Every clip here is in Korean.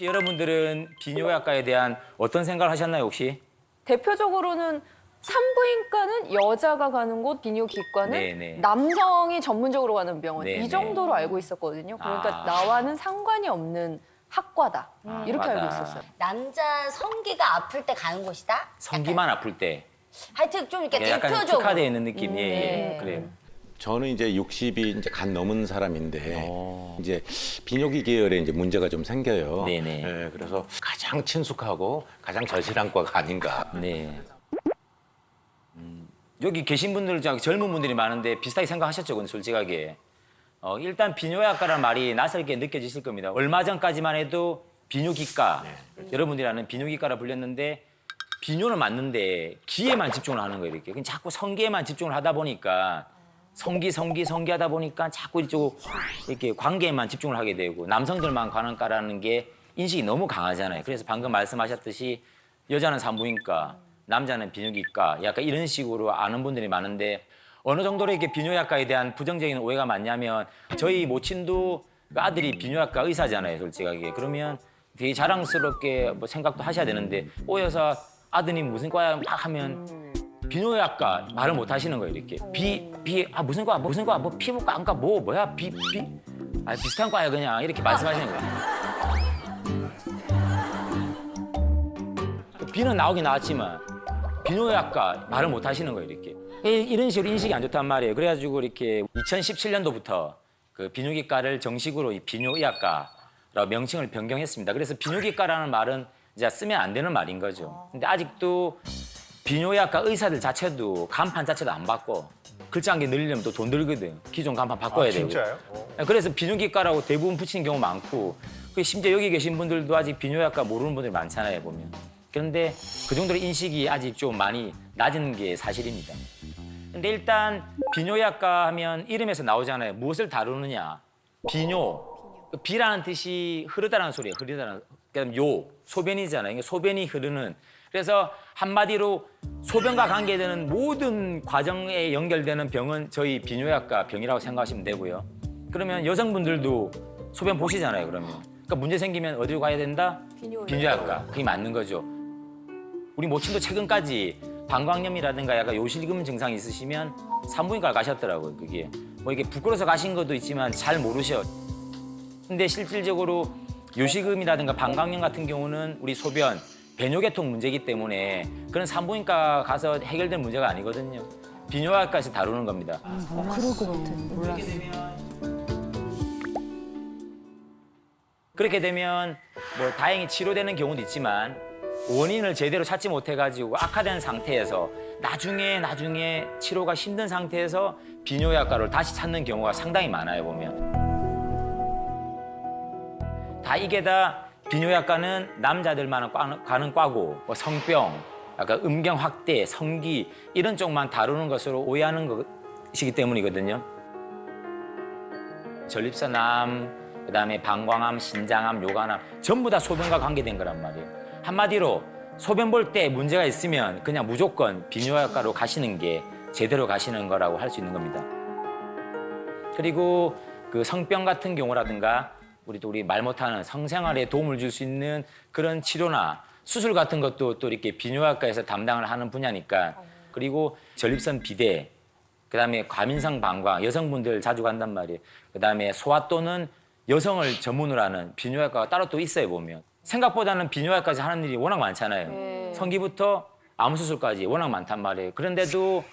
혹시 여러분들은 비뇨약과에 대한 어떤 생각을 하셨나요, 혹시? 대표적으로는 산부인과는 여자가 가는 곳, 비뇨기과는 네네. 남성이 전문적으로 가는 병원 네네. 이 정도로 알고 있었거든요. 그러니까 아. 나와는 상관이 없는 학과다 이렇게 맞아. 알고 있었어요. 남자 성기가 아플 때 가는 곳이다? 성기만 아플 때 하여튼 좀 이렇게 약간 대표적으로. 특화되어 있는 느낌. 예, 예. 네. 그래요. 저는 이제 60이 이제 간 넘은 사람인데 이제 비뇨기 계열에 이제 문제가 좀 생겨요. 네네. 예, 그래서 가장 친숙하고 가장 절실한 과가 아닌가. 네. 여기 계신 분들 중 젊은 분들이 많은데 비슷하게 생각하셨죠, 근데 솔직하게. 일단 비뇨약과라는 말이 낯설게 느껴지실 겁니다. 얼마 전까지만 해도 비뇨기과, 여러분들이 아는 비뇨기과라 불렸는데 비뇨는 맞는데 기에만 집중을 하는 거예요, 이렇게. 그냥 자꾸 성기에만 집중을 하다 보니까 성기 하다 보니까 자꾸 이쪽 이렇게 관계에만 집중을 하게 되고 남성들만 가는 과라는 게 인식이 너무 강하잖아요. 그래서 방금 말씀하셨듯이 여자는 산부인과, 남자는 비뇨기과 약간 이런 식으로 아는 분들이 많은데 어느 정도로 이렇게 비뇨약과에 대한 부정적인 오해가 많냐면 저희 모친도 아들이 비뇨약과 의사잖아요, 솔직하게. 그러면 되게 자랑스럽게 뭐 생각도 하셔야 되는데 여사 아드님 무슨 과야 막 하면 비뇨약과 말을 못 하시는 거예요, 이렇게. 무슨 과, 뭐 피부과, 안과, 뭐야, 비슷한 과야, 그냥. 이렇게 말씀하시는 거예요. 비는 나오긴 나왔지만, 비뇨약과 말을 못 하시는 거예요, 이렇게. 이런 식으로 인식이 안 좋단 말이에요. 그래가지고 이렇게 2017년도부터 그 비뇨기과를 정식으로 이 비뇨의학과라고 명칭을 변경했습니다. 그래서 비뇨기과라는 말은 이제 쓰면 안 되는 말인 거죠. 근데 아직도 비뇨의학과 의사들 자체도 간판 자체도 안 바꿔. 글자 한 개 늘리려면 또 돈 들거든. 기존 간판 바꿔야 되고. 진짜요? 그래서 비뇨기과라고 대부분 붙이는 경우 많고 심지어 여기 계신 분들도 아직 비뇨약과 모르는 분들이 많잖아요, 보면. 그런데 그 정도로 인식이 아직 좀 많이 낮은 게 사실입니다. 근데 일단 비뇨약과 하면 이름에서 나오잖아요. 무엇을 다루느냐. 비뇨. 비라는 뜻이 흐르다라는 소리예요. 흐르다라는. 그다음 소변이잖아요. 그러니까 소변이 흐르는. 그래서 한마디로 소변과 관계되는 모든 과정에 연결되는 병은 저희 비뇨약과 병이라고 생각하시면 되고요. 그러면 여성분들도 소변 보시잖아요, 그러면. 그러니까 문제 생기면 어디로 가야 된다? 비뇨약과. 그게 맞는 거죠. 우리 모친도 최근까지 방광염이라든가 약간 요실금 증상이 있으시면 산부인과를 가셨더라고요, 그게. 뭐 이게 부끄러워서 가신 것도 있지만 잘 모르셔. 근데 실질적으로 요실금이라든가 방광염 같은 경우는 우리 소변, 배뇨계통 문제이기 때문에 그런 산부인과 가서 해결될 문제가 아니거든요. 비뇨약과에서 다루는 겁니다. 그럴 것 같아. 몰랐어. 그렇게 되면 뭐 다행히 치료되는 경우도 있지만 원인을 제대로 찾지 못해가지고 악화된 상태에서 나중에 치료가 힘든 상태에서 비뇨약과를 다시 찾는 경우가 상당히 많아요, 보면. 이게 다 비뇨약과는 남자들만 가는 과고 뭐 성병, 약간 음경 확대, 성기 이런 쪽만 다루는 것으로 오해하는 것이기 때문이거든요. 전립선암, 그다음에 방광암, 신장암, 요관암 전부 다 소변과 관계된 거란 말이에요. 한마디로 소변 볼 때 문제가 있으면 그냥 무조건 비뇨약과로 가시는 게 제대로 가시는 거라고 할 수 있는 겁니다. 그리고 그 성병 같은 경우라든가 우리 말 못하는 성생활에 도움을 줄 수 있는 그런 치료나 수술 같은 것도 또 이렇게 비뇨약과에서 담당을 하는 분야니까. 그리고 전립선 비대, 그다음에 과민성 방광 여성분들 자주 간단 말이에요. 그다음에 소아또는 여성을 전문으로 하는 비뇨약과가 따로 또 있어요, 보면. 생각보다는 비뇨약까지 하는 일이 워낙 많잖아요. 성기부터 암 수술까지 워낙 많단 말이에요. 그런데도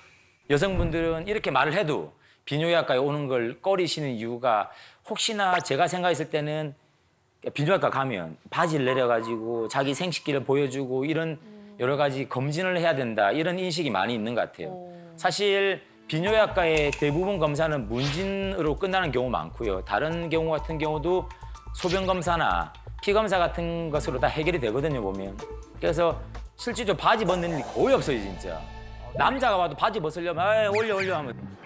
여성분들은 이렇게 말을 해도 비뇨약과에 오는 걸 꺼리시는 이유가 혹시나 제가 생각했을 때는 비뇨약과 가면 바지를 내려가지고 자기 생식기를 보여주고 이런 여러 가지 검진을 해야 된다 이런 인식이 많이 있는 것 같아요. 사실 비뇨약과의 대부분 검사는 문진으로 끝나는 경우 많고요. 다른 경우 같은 경우도 소변 검사나 피 검사 같은 것으로 다 해결이 되거든요, 보면. 그래서 실질적으로 바지 벗는 일이 거의 없어요, 진짜. 남자가 봐도 바지 벗으려면 올려 하면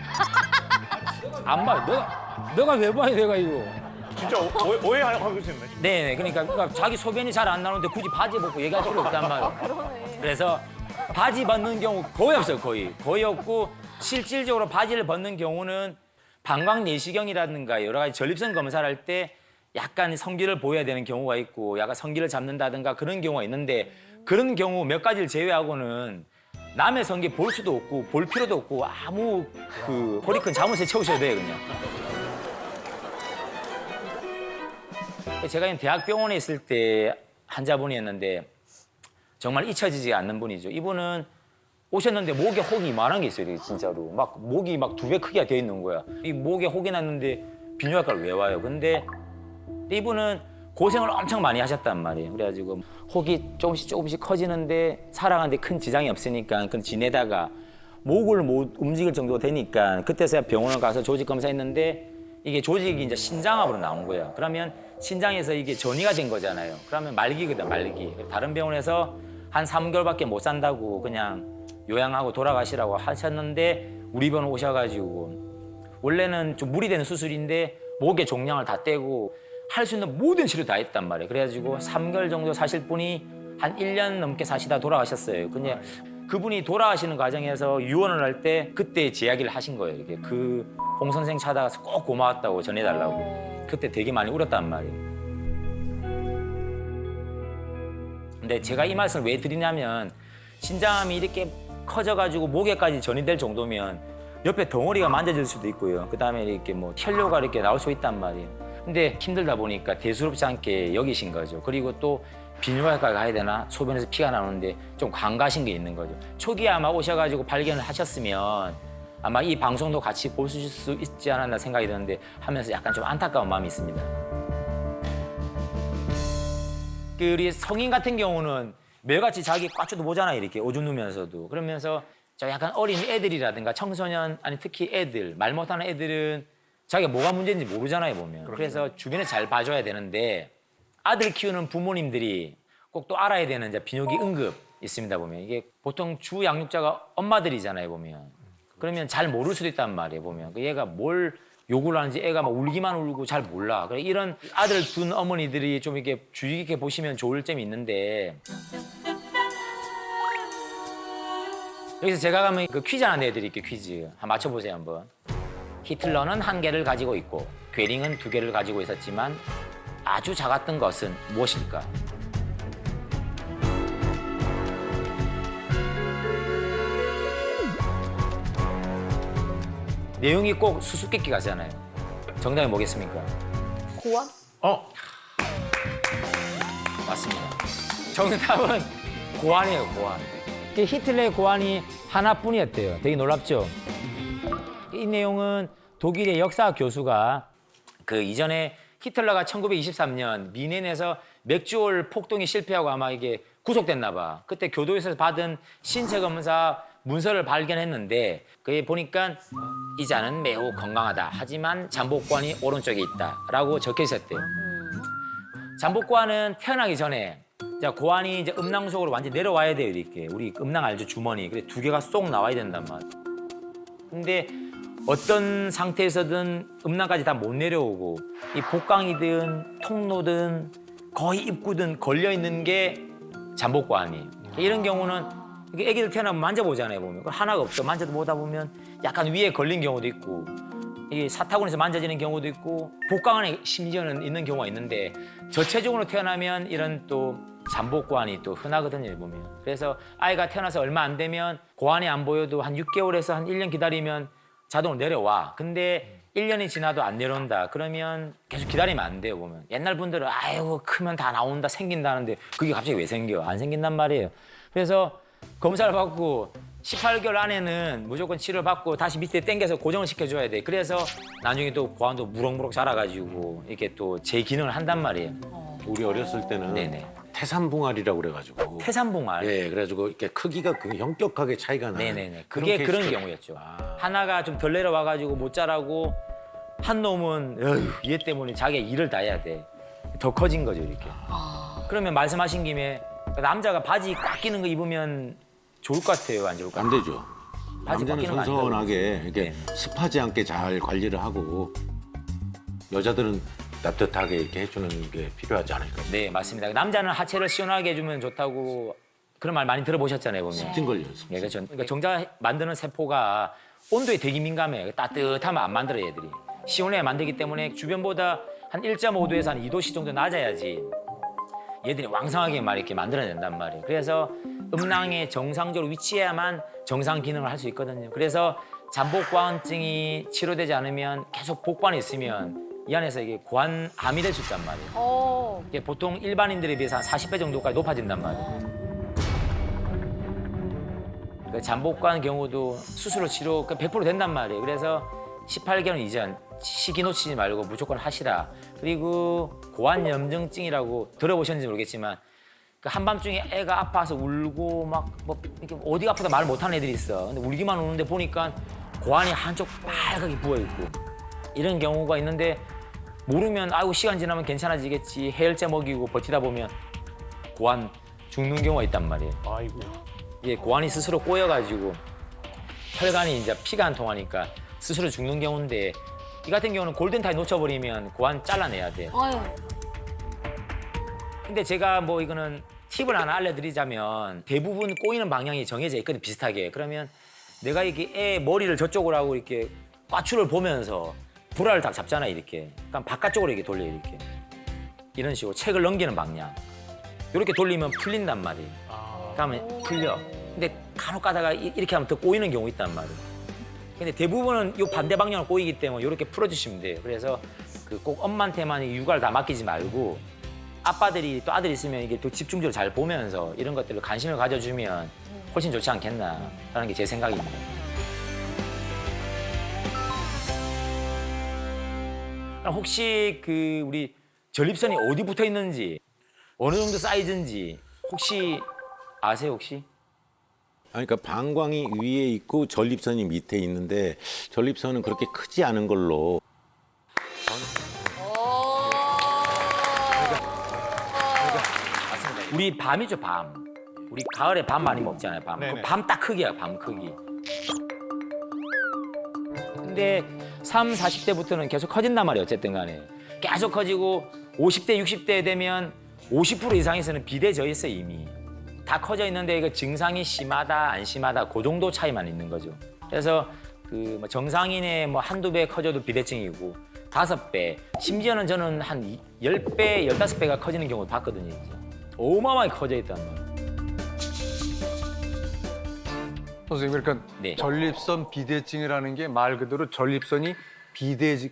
안 봐. 너가 왜 봐, 내가 이거. 진짜 오해하고 있었네. 네, 그러니까 자기 소변이 잘 안 나오는데 굳이 바지 벗고 얘기할 필요 없단 말이에요. 그래서 바지 벗는 경우 거의 없어요, 거의 없고 실질적으로 바지를 벗는 경우는 방광 내시경이라든가 여러 가지 전립선 검사를 할 때 약간 성기를 보여야 되는 경우가 있고 약간 성기를 잡는다든가 그런 경우가 있는데 그런 경우 몇 가지를 제외하고는 남의 성기 볼 수도 없고 볼 필요도 없고 아무 그 허리 큰 자물쇠 채우셔도 돼요 그냥. 제가 대학병원에 있을 때 환자분이었는데 정말 잊혀지지 않는 분이죠. 이분은 오셨는데 목에 혹이 이만한 게 있어요, 진짜로. 막 목이 막 2배 크기가 돼 있는 거야. 이 목에 혹이 났는데 비뇨기과를 왜 와요? 근데 이분은 고생을 엄청 많이 하셨단 말이에요. 그래가지고 혹이 조금씩 커지는데 살아가는데 큰 지장이 없으니까 그건 지내다가 목을 못 움직일 정도 되니까 그때서야 병원을 가서 조직 검사했는데 이게 조직이 이제 신장암으로 나온 거예요. 그러면 신장에서 이게 전이가 된 거잖아요. 그러면 말기거든, 말기. 다른 병원에서 한 3개월밖에 못 산다고 그냥 요양하고 돌아가시라고 하셨는데 우리 병원 오셔가지고 원래는 좀 무리되는 수술인데 목의 종양을 다 떼고 할 수 있는 모든 치료 다 했단 말이에요. 그래가지고 3개월 정도 사실 분이 한 1년 넘게 사시다 돌아가셨어요. 근데 그분이 돌아가시는 과정에서 유언을 할 때 그때 제 이야기를 하신 거예요. 이렇게 그 홍 선생 찾아가서 꼭 고마웠다고 전해달라고. 그때 되게 많이 울었단 말이에요. 근데 제가 이 말씀을 왜 드리냐면 신장암이 이렇게 커져가지고 목에까지 전이될 정도면 옆에 덩어리가 만져질 수도 있고요. 그다음에 이렇게 뭐 혈뇨가 이렇게 나올 수 있단 말이에요. 근데 힘들다 보니까 대수롭지 않게 여기신 거죠. 그리고 또 비뇨기과 가야 되나 소변에서 피가 나오는데 좀 관가신 게 있는 거죠. 초기에 아마 오셔가지고 발견을 하셨으면 아마 이 방송도 같이 보실 수 있지 않았나 생각이 드는데 하면서 약간 좀 안타까운 마음이 있습니다. 그 우리 성인 같은 경우는 매일같이 자기 꽈추도 보잖아요. 이렇게 오줌 누면서도. 그러면서 저 약간 어린 애들이라든가 청소년 아니 특히 애들 말 못하는 애들은 자기가 뭐가 문제인지 모르잖아요 보면. 그래서 주변에 잘 봐줘야 되는데 아들 키우는 부모님들이 꼭 또 알아야 되는 이제 비뇨기 응급 있습니다 보면 이게 보통 주 양육자가 엄마들이잖아요 보면. 그러면 잘 모를 수도 있단 말이에요 보면. 얘가 뭘 요구를 하는지 애가 막 울기만 울고 잘 몰라. 그래 이런 아들 둔 어머니들이 좀 이렇게 주의 깊게 보시면 좋을 점이 있는데 여기서 제가 가면 그 퀴즈 하나 내드릴게요 퀴즈. 한번 맞춰보세요 한번. 히틀러는 1개를 가지고 있고 괴링은 2개를 가지고 있었지만 아주 작았던 것은 무엇일까? 내용이 꼭 수수께끼 같잖아요. 정답이 뭐겠습니까? 고아? 맞습니다. 정답은 고환이에요, 고환. 히틀러의 고환이 하나뿐이었대요. 되게 놀랍죠? 이 내용은 독일의 역사 교수가 그 이전에 히틀러가 1923년 미넨에서 맥주올 폭동이 실패하고 아마 이게 구속됐나 봐. 그때 교도소에서 받은 신체 검사 문서를 발견했는데 그게 보니까 이자는 매우 건강하다. 하지만 잠복관이 오른쪽에 있다라고 적혀 있었대요. 잠복관은 태어나기 전에 고환이 이제 음낭 속으로 완전 내려와야 돼요. 이렇게 우리 음낭 알죠? 주머니. 그래 2개가 쏙 나와야 된단 말이에요. 근데 어떤 상태에서든 음낭까지 다 못 내려오고 이 복강이든 통로든 거의 입구든 걸려 있는 게 잠복관이에요. 이런 경우는 애기들 태어나면 만져보잖아요 보면 하나가 없어. 만져도 보다 보면 약간 위에 걸린 경우도 있고 이게 사타구니에서 만져지는 경우도 있고 복강 안에 심지어는 있는 경우가 있는데 저체중으로 태어나면 이런 또 잠복관이 또 흔하거든요 보면. 그래서 아이가 태어나서 얼마 안 되면 고환이 안 보여도 한 6개월에서 한 1년 기다리면 자동으로 내려와. 근데 1년이 지나도 안 내려온다. 그러면 계속 기다리면 안 돼요 보면. 옛날 분들은 아이고 크면 다 나온다 생긴다는데 그게 갑자기 왜 생겨? 안 생긴단 말이에요. 그래서 검사를 받고 18개월 안에는 무조건 치료를 받고 다시 밑에 당겨서 고정을 시켜줘야 돼. 그래서 나중에 또 고환도 무럭무럭 자라가지고 이렇게 또 재기능을 한단 말이에요. 우리 어렸을 때는 네네. 태산봉알이라고 그래가지고. 태산봉알. 네, 그래가지고 이렇게 크기가 그 형격하게 차이가 나요. 네네네. 그게 그런 경우였죠. 하나가 좀 덜 내려와가지고 못 자라고 한 놈은 어휴, 얘 때문에 자기가 일을 다 해야 돼. 더 커진 거죠 이렇게. 그러면 말씀하신 김에 남자가 바지 꽉 끼는 거 입으면 좋을 것 같아요, 안 좋을 것 안 같아요? 되죠. 바지 남자는 꽉 끼는 거 선선하게 이렇게 네. 습하지 않게 잘 관리를 하고 여자들은 따뜻하게 이렇게 해주는 게 필요하지 않을까. 네, 맞습니다. 남자는 하체를 시원하게 해주면 좋다고 그런 말 많이 들어보셨잖아요, 보면. 습진 걸려요. 네, 그렇죠. 그러니까 정자 만드는 세포가 온도에 되게 민감해요. 따뜻하면 안 만들어요, 얘들이. 시원해야 만들기 때문에 주변보다 한 1.5도에서 한 2도씨 정도 낮아야지 얘들이 왕성하게 막 이렇게 만들어낸단 말이에요. 그래서 음낭에 정상적으로 위치해야만 정상 기능을 할 수 있거든요. 그래서 잠복고환증이 치료되지 않으면 계속 복반이 있으면 이 안에서 이게 고환암이 될 수 있단 말이에요. 어. 이게 보통 일반인들에 비해서 한 40배 정도까지 높아진단 말이에요. 그 잠복관 경우도 수술로 치료 100% 된단 말이에요. 그래서 18개월 이전 시기 놓치지 말고 무조건 하시라. 그리고 고환염증증이라고 들어보셨는지 모르겠지만 그 한밤중에 애가 아파서 울고 막 뭐 이렇게 어디가 아프다 말 못하는 애들이 있어. 근데 울기만 우는데 보니까 고환이 한쪽 빨갛게 부어 있고 이런 경우가 있는데 모르면 아이고 시간 지나면 괜찮아지겠지 해열제 먹이고 버티다 보면 고환 죽는 경우가 있단 말이에요. 아이고. 이게 고환이 스스로 꼬여가지고 혈관이 이제 피가 안 통하니까 스스로 죽는 경우인데 이 같은 경우는 골든타임 놓쳐버리면 고환 잘라내야 돼. 아유. 근데 제가 뭐 이거는 팁을 하나 알려드리자면 대부분 꼬이는 방향이 정해져 있거든 비슷하게. 그러면 내가 이게 애 머리를 저쪽으로 하고 이렇게 꽈추를 보면서 불알을 딱 잡잖아 이렇게. 그럼 바깥쪽으로 이렇게 돌려 이렇게. 이런 식으로 책을 넘기는 방향. 이렇게 돌리면 풀린단 말이에요. 그러면 풀려. 근데 간혹 가다가 이렇게 하면 더 꼬이는 경우 있단 말이에요. 근데 대부분은 이 반대 방향으로 꼬이기 때문에 이렇게 풀어주시면 돼요. 그래서 그 꼭 엄마한테만 이 육아를 다 맡기지 말고 아빠들이 또 아들이 있으면 이게 또 집중적으로 잘 보면서 이런 것들을 관심을 가져주면 훨씬 좋지 않겠나라는 게 제 생각입니다. 그럼 혹시 그 우리 전립선이 어디 붙어 있는지 어느 정도 사이즈인지 혹시 아세요 혹시? 그러니까 방광이 위에 있고 전립선이 밑에 있는데 전립선은 그렇게 크지 않은 걸로 맞습니다. 우리 밤이죠 밤. 우리 가을에 밤 많이 먹잖아요 밤. 네네. 밤 딱 크기야 밤 크기. 근데 3, 40대부터는 계속 커진단 말이에요 어쨌든 간에. 계속 커지고 50대, 60대 되면 50% 이상에서는 비대져 있어 이미. 다 커져 있는데 이거 증상이 심하다 안 심하다 그 정도 차이만 있는 거죠. 그래서 그 뭐 정상인의 뭐 한두 배 커져도 비대증이고 5배, 심지어는 저는 한 10배, 15배가 커지는 경우도 봤거든요. 이제. 어마어마하게 커져 있단 말이에요. 선생님, 그러니까 네. 전립선 비대증이라는 게 말 그대로 전립선이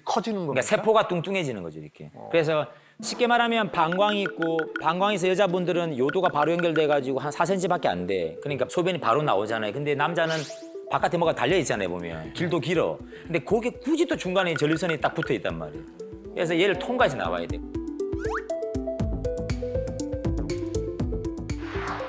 커지는 겁니까? 그러니까 세포가 뚱뚱해지는 거죠 이렇게. 그래서 쉽게 말하면 방광이 있고 방광에서 여자분들은 요도가 바로 연결돼가지고 한 4cm밖에 안 돼. 그러니까 소변이 바로 나오잖아요. 근데 남자는 바깥에 뭐가 달려 있잖아요 보면. 길도 길어. 근데 거기 굳이 또 중간에 전립선이 딱 붙어 있단 말이에요. 그래서 얘를 통과해서 나와야 돼.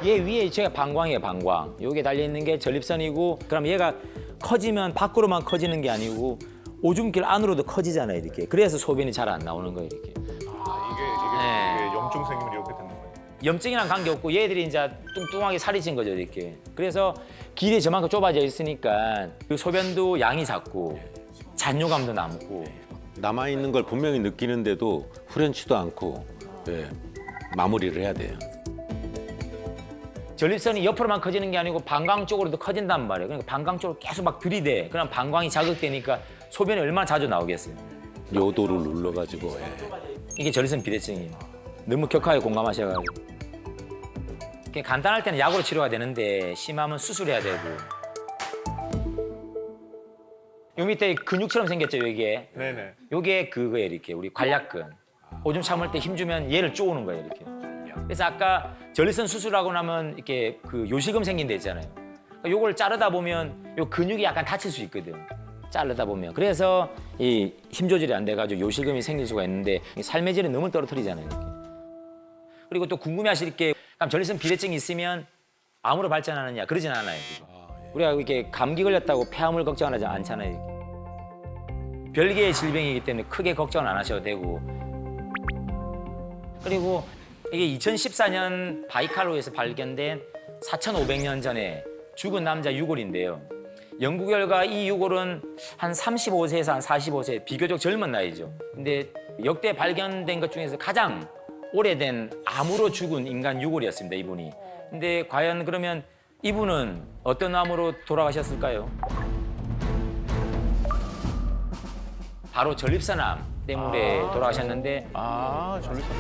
얘 위에 제가 방광이에요 방광. 여기에 달려 있는 게 전립선이고 그럼 얘가 커지면 밖으로만 커지는 게 아니고 오줌길 안으로도 커지잖아요 이렇게. 그래서 소변이 잘 안 나오는 거예요 이렇게. 이게 염증 생기면 이렇게 되는 거예요. 염증이랑 관계없고 얘들이 이제 뚱뚱하게 살이 찐 거죠 이렇게. 그래서 길이 저만큼 좁아져 있으니까 그 소변도 양이 작고 잔뇨감도 남고. 남아 있는 걸 분명히 느끼는데도 후련치도 않고 예, 마무리를 해야 돼요. 전립선이 옆으로만 커지는 게 아니고 방광 쪽으로도 커진단 말이에요. 그러니까 방광 쪽으로 계속 막 들이대. 그럼 방광이 자극되니까 소변이 얼마나 자주 나오겠어요. 요도를 눌러가지고 예. 이게 전립선 비대증이에요. 너무 격하게 공감하셔가지고. 그냥 간단할 때는 약으로 치료가 되는데 심하면 수술해야 되고. 요 밑에 근육처럼 생겼죠, 이게. 네네. 요게 그거예요, 이렇게. 우리 관략근. 오줌 참을 때 힘주면 얘를 쪼우는 거예요, 이렇게. 그래서 아까 전립선 수술하고 나면 이렇게 그 요실금 생긴 데 있잖아요. 요걸 자르다 보면 요 근육이 약간 다칠 수 있거든. 자르다 보면. 그래서 이 힘 조절이 안 돼가지고 요실금이 생길 수가 있는데 삶의 질을 너무 떨어뜨리잖아요, 이렇게. 그리고 또 궁금해하실 게 그럼 전립선 비대증이 있으면 암으로 발전하느냐? 그러진 않아요. 우리가 이렇게 감기 걸렸다고 폐암을 걱정하지 않잖아요. 이렇게. 별개의 질병이기 때문에 크게 걱정은 안 하셔도 되고. 그리고 이게 2014년 바이칼로에서 발견된 4,500년 전에 죽은 남자 유골인데요. 연구 결과 이 유골은 한 35세에서 한 45세, 비교적 젊은 나이죠. 근데 역대 발견된 것 중에서 가장 오래된 암으로 죽은 인간 유골이었습니다, 이분이. 근데 과연 그러면 이분은 어떤 암으로 돌아가셨을까요? 바로 전립선암 때문에 돌아가셨는데 전립선.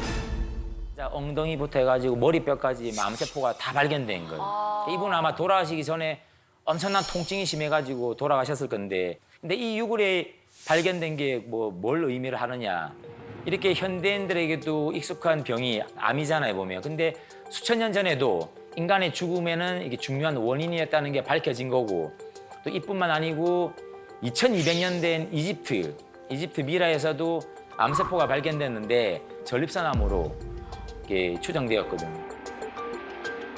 자, 엉덩이부터 해가지고 머리뼈까지 암세포가 다 발견된 거예요. 이분은 아마 돌아가시기 전에 엄청난 통증이 심해가지고 돌아가셨을 건데, 근데 이 유골에 발견된 게 뭘 의미를 하느냐. 이렇게 현대인들에게도 익숙한 병이 암이잖아요, 보면. 근데 수천 년 전에도 인간의 죽음에는 이게 중요한 원인이었다는 게 밝혀진 거고, 또 이뿐만 아니고 2200년 된 이집트 미라에서도 암세포가 발견됐는데 전립선암으로 이게 추정되었거든요.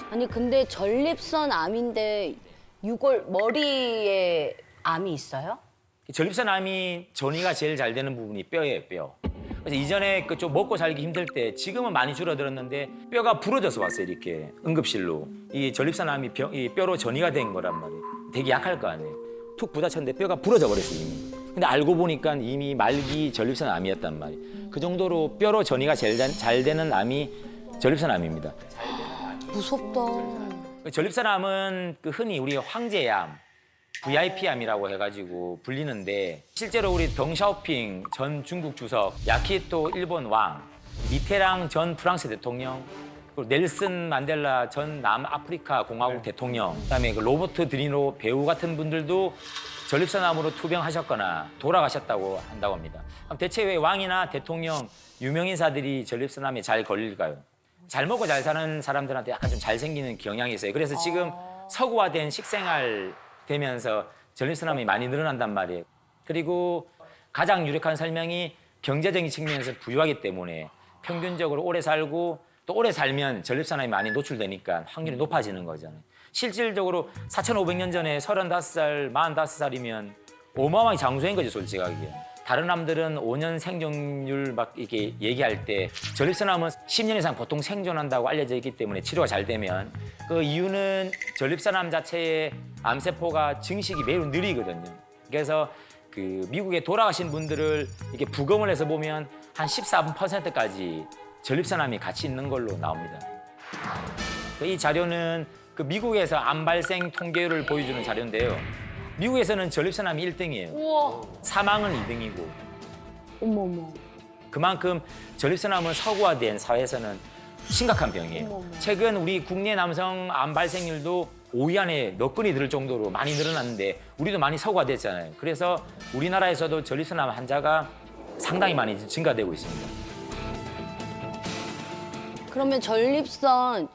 아니 근데 전립선 암인데 유골 머리에 암이 있어요? 전립선암이 전이가 제일 잘 되는 부분이 뼈예요, 뼈. 그래서 이전에 그 좀 먹고 살기 힘들 때 지금은 많이 줄어들었는데 뼈가 부러져서 왔어요, 이렇게 응급실로. 이 전립선암이 이 뼈로 전이가 된 거란 말이에요. 되게 약할 거 아니에요. 툭 부딪혔는데 뼈가 부러져 버렸어요, 이미. 근데 알고 보니까 이미 말기 전립선암이었단 말이에요. 그 정도로 뼈로 전이가 잘 되는 암이 전립선암입니다. 무섭다. 전립선암은 그 흔히 우리 황제암, VIP암이라고 해가지고 불리는데, 실제로 우리 덩샤오핑 전 중국 주석, 야키토 일본 왕, 미테랑 전 프랑스 대통령, 그리고 넬슨 만델라 전 남아프리카 공화국 대통령, 그다음에 그 로버트 드니로 배우 같은 분들도 전립선암으로 투병하셨거나 돌아가셨다고 한다고 합니다. 그럼 대체 왜 왕이나 대통령, 유명 인사들이 전립선암에 잘 걸릴까요? 잘 먹고 잘 사는 사람들한테 약간 좀 잘생기는 경향이 있어요. 그래서 지금 서구화된 식생활 되면서 전립선암이 많이 늘어난단 말이에요. 그리고 가장 유력한 설명이 경제적인 측면에서 부유하기 때문에 평균적으로 오래 살고, 또 오래 살면 전립선암이 많이 노출되니까 확률이 높아지는 거잖아요. 실질적으로 4,500년 전에 35살, 45살이면 어마어마하게 장수인 거죠, 솔직하게. 다른 남들은 5년 생존율 막 이렇게 얘기할 때 전립선암은 10년 이상 보통 생존한다고 알려져 있기 때문에 치료가 잘 되면, 그 이유는 전립선암 자체의 암세포가 증식이 매우 느리거든요. 그래서 그 미국에 돌아가신 분들을 이렇게 부검을 해서 보면 한 14%까지 전립선암이 같이 있는 걸로 나옵니다. 이 자료는 그 미국에서 암 발생 통계율을 보여주는 자료인데요. 미국에서는 전립선암이 1등이에요. 우와. 사망은 2등이고. 어머머. 그만큼 전립선암은 서구화된 사회에서는 심각한 병이에요. 최근 우리 국내 남성 암 발생률도 5위 안에 몇 건이 들 정도로 많이 늘어났는데, 우리도 많이 서구화됐잖아요. 그래서 우리나라에서도 전립선암 환자가 상당히 많이 증가되고 있습니다. 그러면 전립선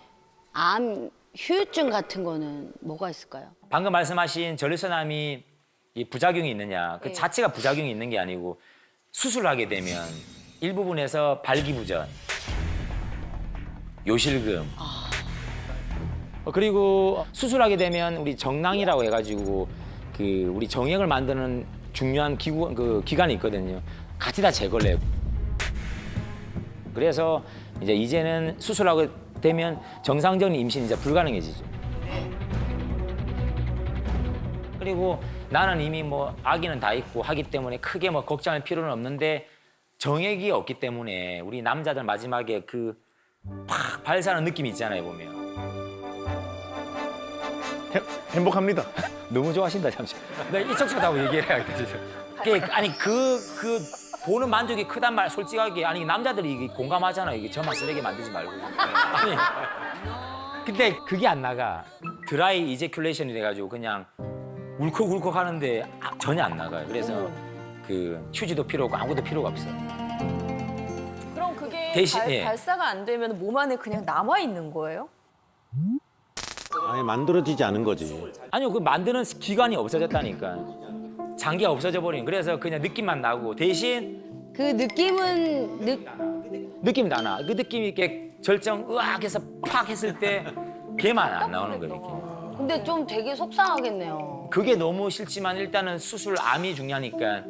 암 후유증 같은 거는 뭐가 있을까요? 방금 말씀하신 전립선암이 이 부작용이 있느냐, 그 네. 자체가 부작용이 있는 게 아니고 수술하게 되면 일부분에서 발기부전, 요실금, 그리고 수술하게 되면 우리 정낭이라고 해가지고 그 우리 정액을 만드는 중요한 기관이 있거든요. 같이 다 제거를 해요. 그래서 이제는 수술하게 되면 정상적인 임신이 이제 불가능해지죠. 그리고 나는 이미 뭐 아기는 다 있고 하기 때문에 크게 뭐 걱정할 필요는 없는데, 정액이 없기 때문에 우리 남자들 마지막에 그 팍 발사하는 느낌이 있잖아요, 보면. 행복합니다. 너무 좋아하신다, 잠시. 내가 이쪽하다고 얘기를 해야겠다, 진짜. 아니 그 보는 만족이 크단 말, 솔직하게. 아니 남자들이 이게 공감하잖아요. 이게 저만 쓰레기 만들지 말고. 아니 근데 그게 안 나가. 드라이 이제큘레이션이 돼가지고 그냥 울컥울컥 하는데 전혀 안 나가요. 그래서 그 휴지도 필요 없고 아무것도 필요가 없어. 그럼 그게 대신, 예. 발사가 안 되면 몸 안에 그냥 남아 있는 거예요? 아예 만들어지지 않은 거지. 아니요, 그 만드는 기관이 없어졌다니까. 장기가 없어져 버린. 그래서 그냥 느낌만 나고, 대신 그 느낌은 느낌 나나. 그 느낌이 이렇게 절정 으악해서 팍 했을 때 걔만 안 나오는 거예요, 이렇게. 근데 좀 되게 속상하겠네요. 그게 너무 싫지만 일단은 암이 중요하니까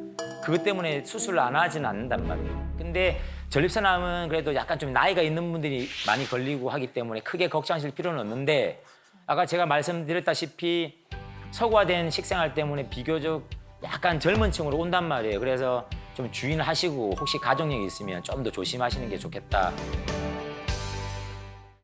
그것 때문에 수술을 안 하지는 않는단 말이에요. 근데 전립선암은 그래도 약간 좀 나이가 있는 분들이 많이 걸리고 하기 때문에 크게 걱정하실 필요는 없는데, 아까 제가 말씀드렸다시피 서구화된 식생활 때문에 비교적 약간 젊은 층으로 온단 말이에요. 그래서 좀 주의하시고 혹시 가족력이 있으면 좀 더 조심하시는 게 좋겠다.